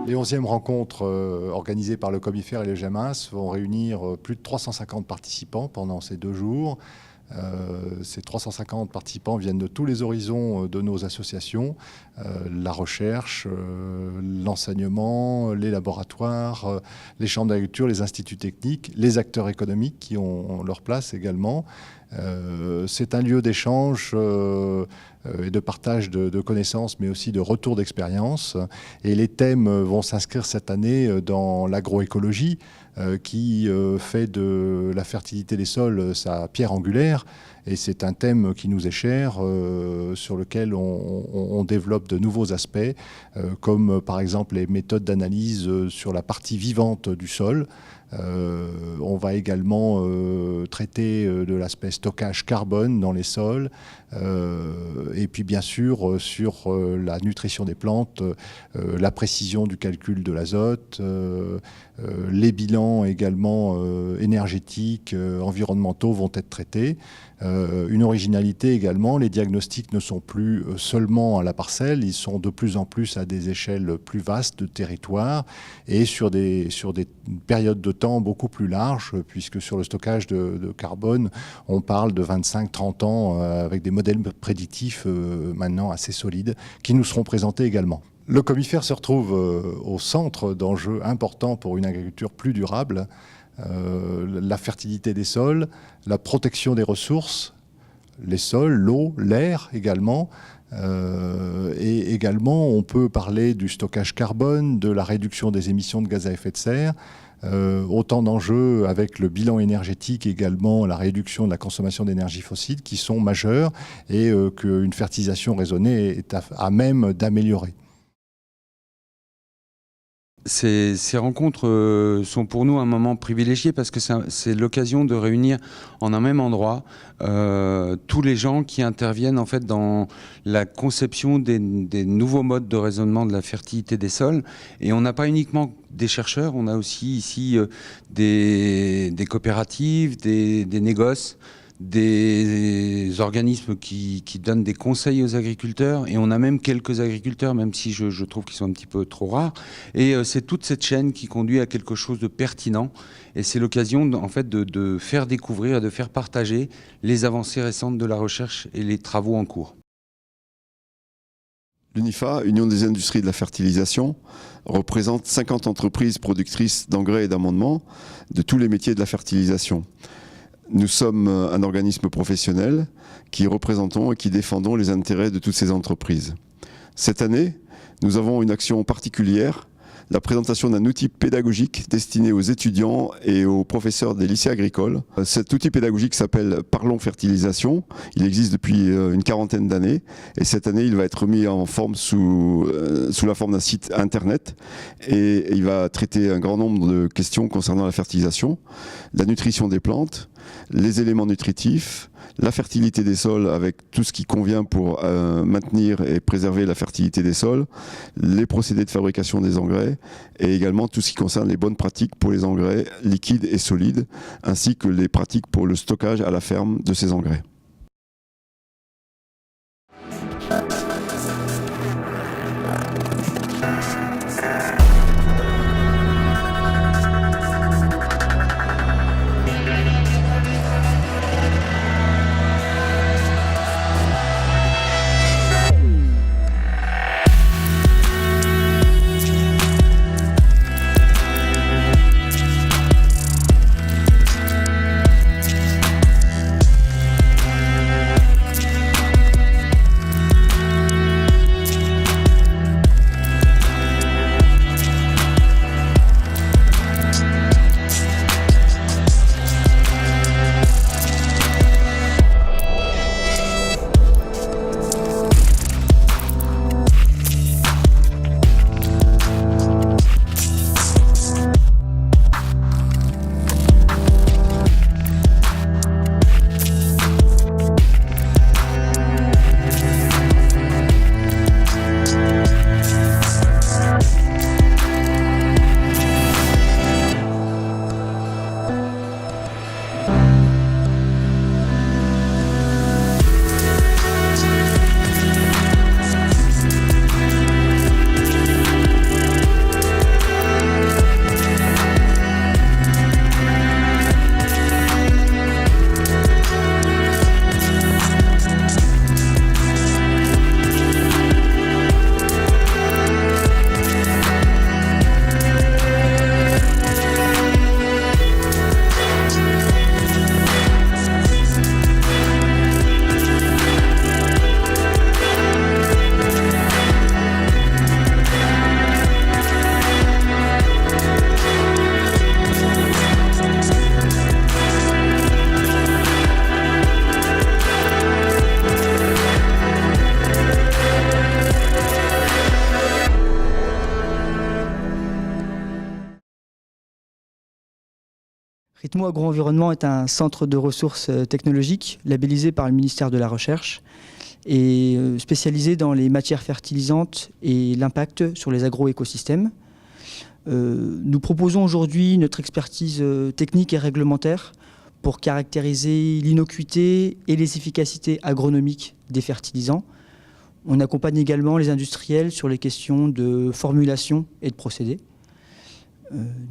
Les 11e rencontres organisées par le Comifère et le GEMAS vont réunir plus de 350 participants pendant ces 2 jours. Ces 350 participants viennent de tous les horizons de nos associations, la recherche, l'enseignement, les laboratoires, les chambres d'agriculture, les instituts techniques, les acteurs économiques qui ont leur place également. C'est un lieu d'échange et de partage de connaissances, mais aussi de retour d'expérience. Et les thèmes vont s'inscrire cette année dans l'agroécologie, qui fait de la fertilité des sols sa pierre angulaire. Et c'est un thème qui nous est cher, sur lequel on développe de nouveaux aspects, comme par exemple les méthodes d'analyse sur la partie vivante du sol. On va également traiter de l'aspect stockage carbone dans les sols, et puis bien sûr sur la nutrition des plantes, la précision du calcul de l'azote, les bilans également énergétiques, environnementaux vont être traités. Une originalité également, les diagnostics ne sont plus seulement à la parcelle, ils sont de plus en plus à des échelles plus vastes de territoire et sur des périodes de temps beaucoup plus larges, puisque sur le stockage de carbone, on parle de 25-30 ans avec des modèles prédictifs maintenant assez solides qui nous seront présentés également. Le Comifère se retrouve au centre d'enjeux importants pour une agriculture plus durable. La fertilité des sols, la protection des ressources, les sols, l'eau, l'air également. Et également, on peut parler du stockage carbone, de la réduction des émissions de gaz à effet de serre. Autant d'enjeux avec le bilan énergétique également, la réduction de la consommation d'énergie fossile qui sont majeurs et qu'une fertilisation raisonnée est à même d'améliorer. Ces rencontres sont pour nous un moment privilégié parce que c'est l'occasion de réunir en un même endroit tous les gens qui interviennent en fait dans la conception des nouveaux modes de raisonnement de la fertilité des sols. Et on n'a pas uniquement des chercheurs, on a aussi ici des coopératives, des négoces, des organismes qui donnent des conseils aux agriculteurs, et on a même quelques agriculteurs, même si je trouve qu'ils sont un petit peu trop rares. Et c'est toute cette chaîne qui conduit à quelque chose de pertinent, et c'est l'occasion en fait de faire découvrir et de faire partager les avancées récentes de la recherche et les travaux en cours. L'UNIFA, Union des industries de la fertilisation, représente 50 entreprises productrices d'engrais et d'amendements de tous les métiers de la fertilisation. Nous sommes un organisme professionnel qui représentons et qui défendons les intérêts de toutes ces entreprises. Cette année, nous avons une action particulière, la présentation d'un outil pédagogique destiné aux étudiants et aux professeurs des lycées agricoles. Cet outil pédagogique s'appelle Parlons Fertilisation. Il existe depuis une quarantaine d'années et cette année il va être mis en forme sous la forme d'un site internet et il va traiter un grand nombre de questions concernant la fertilisation, la nutrition des plantes, les éléments nutritifs, la fertilité des sols avec tout ce qui convient pour maintenir et préserver la fertilité des sols, les procédés de fabrication des engrais et également tout ce qui concerne les bonnes pratiques pour les engrais liquides et solides, ainsi que les pratiques pour le stockage à la ferme de ces engrais. Ritmo Agro-Environnement est un centre de ressources technologiques labellisé par le ministère de la Recherche et spécialisé dans les matières fertilisantes et l'impact sur les agroécosystèmes. Nous proposons aujourd'hui notre expertise technique et réglementaire pour caractériser l'innocuité et les efficacités agronomiques des fertilisants. On accompagne également les industriels sur les questions de formulation et de procédés.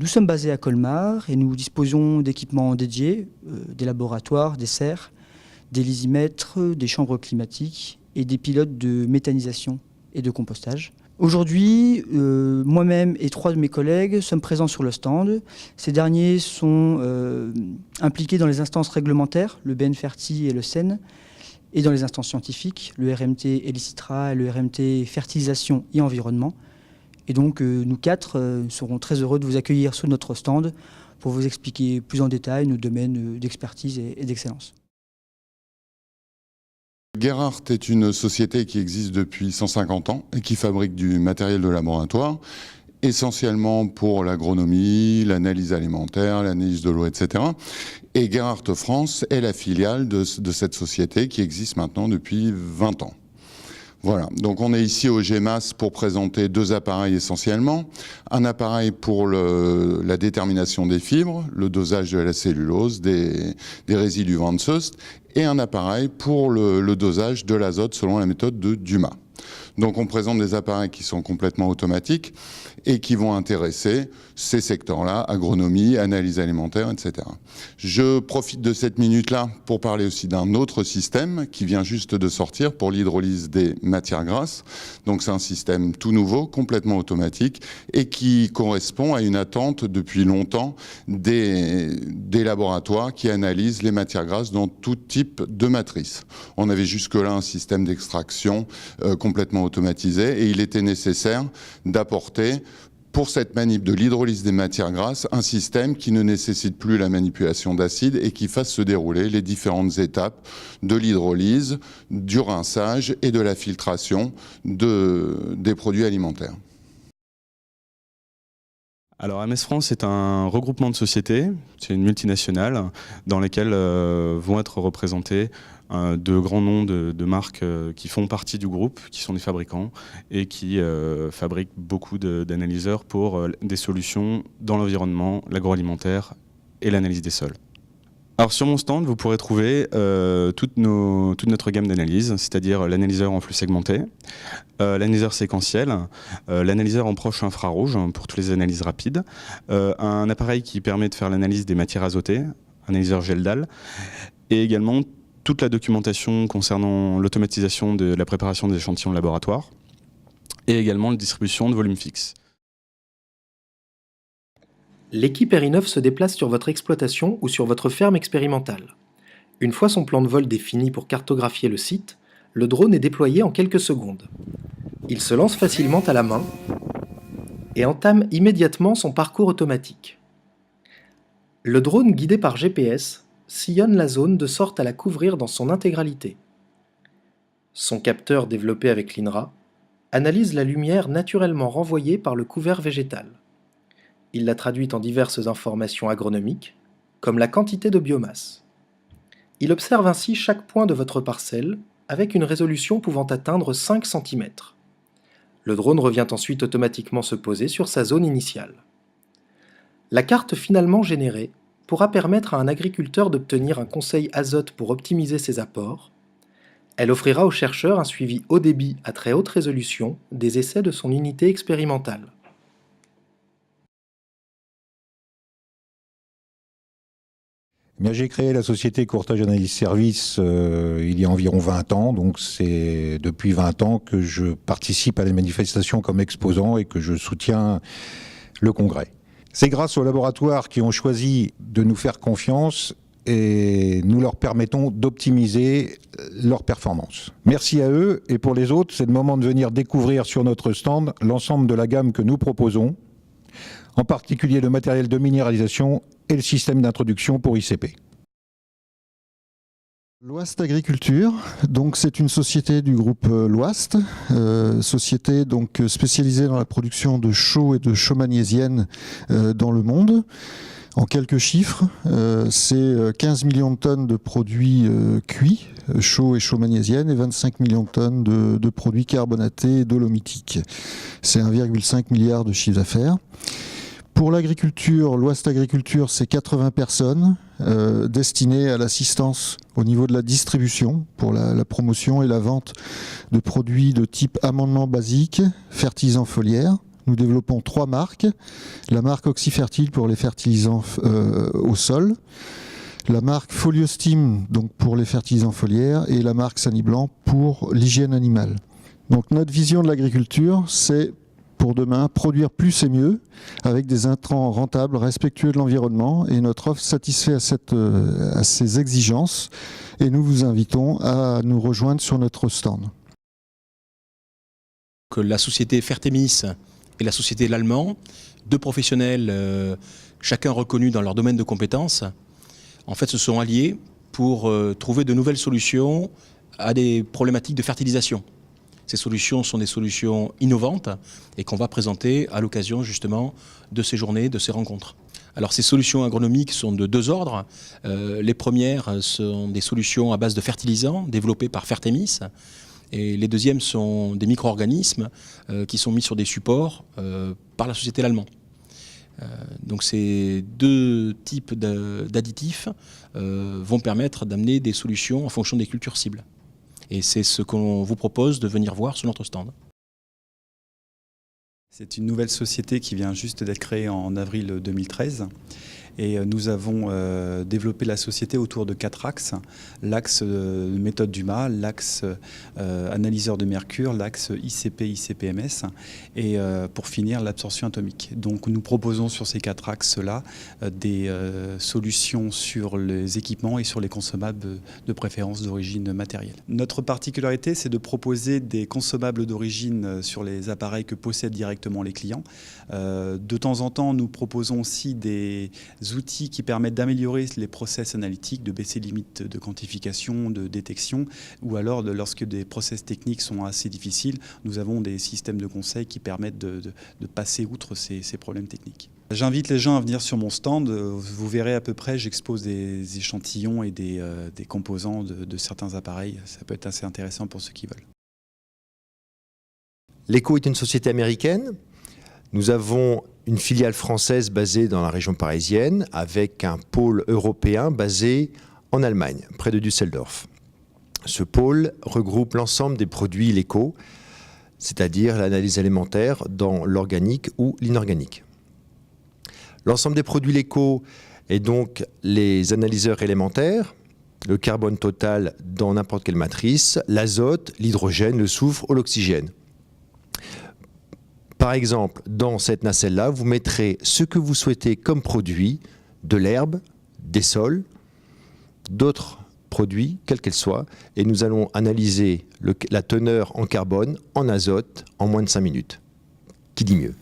Nous sommes basés à Colmar et nous disposons d'équipements dédiés, des laboratoires, des serres, des lysimètres, des chambres climatiques et des pilotes de méthanisation et de compostage. Aujourd'hui, moi-même et 3 de mes collègues sommes présents sur le stand. Ces derniers sont impliqués dans les instances réglementaires, le BNFerti et le CEN, et dans les instances scientifiques, le RMT Elicitra et le RMT Fertilisation et Environnement. Et donc, nous 4 serons très heureux de vous accueillir sur notre stand pour vous expliquer plus en détail nos domaines d'expertise et d'excellence. Gerhardt est une société qui existe depuis 150 ans et qui fabrique du matériel de laboratoire, essentiellement pour l'agronomie, l'analyse alimentaire, l'analyse de l'eau, etc. Et Gerhardt France est la filiale de cette société qui existe maintenant depuis 20 ans. Voilà, donc on est ici au GEMAS pour présenter 2 appareils essentiellement. Un appareil pour la détermination des fibres, le dosage de la cellulose, des résidus Van Soest, et un appareil pour le dosage de l'azote selon la méthode de Dumas. Donc on présente des appareils qui sont complètement automatiques et qui vont intéresser ces secteurs-là, agronomie, analyse alimentaire, etc. Je profite de cette minute-là pour parler aussi d'un autre système qui vient juste de sortir pour l'hydrolyse des matières grasses. Donc c'est un système tout nouveau, complètement automatique et qui correspond à une attente depuis longtemps des laboratoires qui analysent les matières grasses dans tout type de matrice. On avait jusque-là un système d'extraction complètement automatisé et il était nécessaire d'apporter pour cette manip de l'hydrolyse des matières grasses, un système qui ne nécessite plus la manipulation d'acide et qui fasse se dérouler les différentes étapes de l'hydrolyse, du rinçage et de la filtration des produits alimentaires. Alors MS France est un regroupement de sociétés, c'est une multinationale dans lesquelles vont être représentés de grands noms de marques qui font partie du groupe, qui sont des fabricants et qui fabriquent beaucoup d'analyseurs pour des solutions dans l'environnement, l'agroalimentaire et l'analyse des sols. Alors sur mon stand, vous pourrez trouver toute notre gamme d'analyse, c'est-à-dire l'analyseur en flux segmenté, l'analyseur séquentiel, l'analyseur en proche infrarouge pour toutes les analyses rapides, un appareil qui permet de faire l'analyse des matières azotées, un analyseur GELDAL, et également toute la documentation concernant l'automatisation de la préparation des échantillons de laboratoire, et également la distribution de volumes fixes. L'équipe RI9 se déplace sur votre exploitation ou sur votre ferme expérimentale. Une fois son plan de vol défini pour cartographier le site, le drone est déployé en quelques secondes. Il se lance facilement à la main et entame immédiatement son parcours automatique. Le drone, guidé par GPS, sillonne la zone de sorte à la couvrir dans son intégralité. Son capteur développé avec l'INRA analyse la lumière naturellement renvoyée par le couvert végétal. Il la traduit en diverses informations agronomiques, comme la quantité de biomasse. Il observe ainsi chaque point de votre parcelle, avec une résolution pouvant atteindre 5 cm. Le drone revient ensuite automatiquement se poser sur sa zone initiale. La carte finalement générée pourra permettre à un agriculteur d'obtenir un conseil azote pour optimiser ses apports. Elle offrira aux chercheurs un suivi haut débit à très haute résolution des essais de son unité expérimentale. J'ai créé la société Courtage Analyse Service il y a environ 20 ans, donc c'est depuis 20 ans que je participe à les manifestations comme exposant et que je soutiens le congrès. C'est grâce aux laboratoires qui ont choisi de nous faire confiance et nous leur permettons d'optimiser leurs performances. Merci à eux et pour les autres, c'est le moment de venir découvrir sur notre stand l'ensemble de la gamme que nous proposons, en particulier le matériel de minéralisation et le système d'introduction pour ICP. L'Ouast Agriculture, donc c'est une société du groupe l'Ouast, société donc spécialisée dans la production de chaux et de chaux magnésiennes dans le monde. En quelques chiffres, c'est 15 millions de tonnes de produits cuits, chauds et chauds magnésiennes, et 25 millions de tonnes de produits carbonatés et dolomitiques. C'est 1,5 milliard de chiffre d'affaires. Pour l'agriculture, l'Ouest Agriculture, c'est 80 personnes destinées à l'assistance au niveau de la distribution pour la promotion et la vente de produits de type amendement basique, fertilisants foliaires. Nous développons 3 marques. La marque Oxyfertile pour les fertilisants au sol, la marque Foliostim donc pour les fertilisants foliaires et la marque Saniblanc pour l'hygiène animale. Donc notre vision de l'agriculture, c'est pour demain produire plus et mieux avec des intrants rentables, respectueux de l'environnement, et notre offre satisfait à ces exigences et nous vous invitons à nous rejoindre sur notre stand. Que la société Fertémis et la société Lallemand, 2 professionnels, chacun reconnus dans leur domaine de compétences, en fait se sont alliés pour trouver de nouvelles solutions à des problématiques de fertilisation. Ces solutions sont des solutions innovantes et qu'on va présenter à l'occasion justement de ces journées, de ces rencontres. Alors ces solutions agronomiques sont de 2 ordres. Les premières sont des solutions à base de fertilisants développées par Fertémis. Et les deuxièmes sont des micro-organismes qui sont mis sur des supports par la société Lallemand. Donc ces 2 types d'additifs vont permettre d'amener des solutions en fonction des cultures cibles. Et c'est ce qu'on vous propose de venir voir sur notre stand. C'est une nouvelle société qui vient juste d'être créée en avril 2013. Et nous avons développé la société autour de 4 axes. L'axe méthode Dumas, l'axe analyseur de mercure, l'axe ICP-ICP-MS et pour finir l'absorption atomique. Donc nous proposons sur ces 4 axes-là des solutions sur les équipements et sur les consommables de préférence d'origine matérielle. Notre particularité, c'est de proposer des consommables d'origine sur les appareils que possèdent directement les clients. De temps en temps, nous proposons aussi des outils qui permettent d'améliorer les process analytiques, de baisser les limites de quantification, de détection, ou alors lorsque des process techniques sont assez difficiles, nous avons des systèmes de conseil qui permettent de passer outre ces problèmes techniques. J'invite les gens à venir sur mon stand. Vous verrez à peu près, j'expose des échantillons et des composants de certains appareils. Ça peut être assez intéressant pour ceux qui veulent. L'ECO est une société américaine. Nous avons une filiale française basée dans la région parisienne avec un pôle européen basé en Allemagne, près de Düsseldorf. Ce pôle regroupe l'ensemble des produits LECO, c'est-à-dire l'analyse alimentaire dans l'organique ou l'inorganique. L'ensemble des produits LECO est donc les analyseurs élémentaires, le carbone total dans n'importe quelle matrice, l'azote, l'hydrogène, le soufre ou l'oxygène. Par exemple, dans cette nacelle-là, vous mettrez ce que vous souhaitez comme produit, de l'herbe, des sols, d'autres produits, quels qu'elles soient, et nous allons analyser la teneur en carbone, en azote, en moins de 5 minutes. Qui dit mieux ?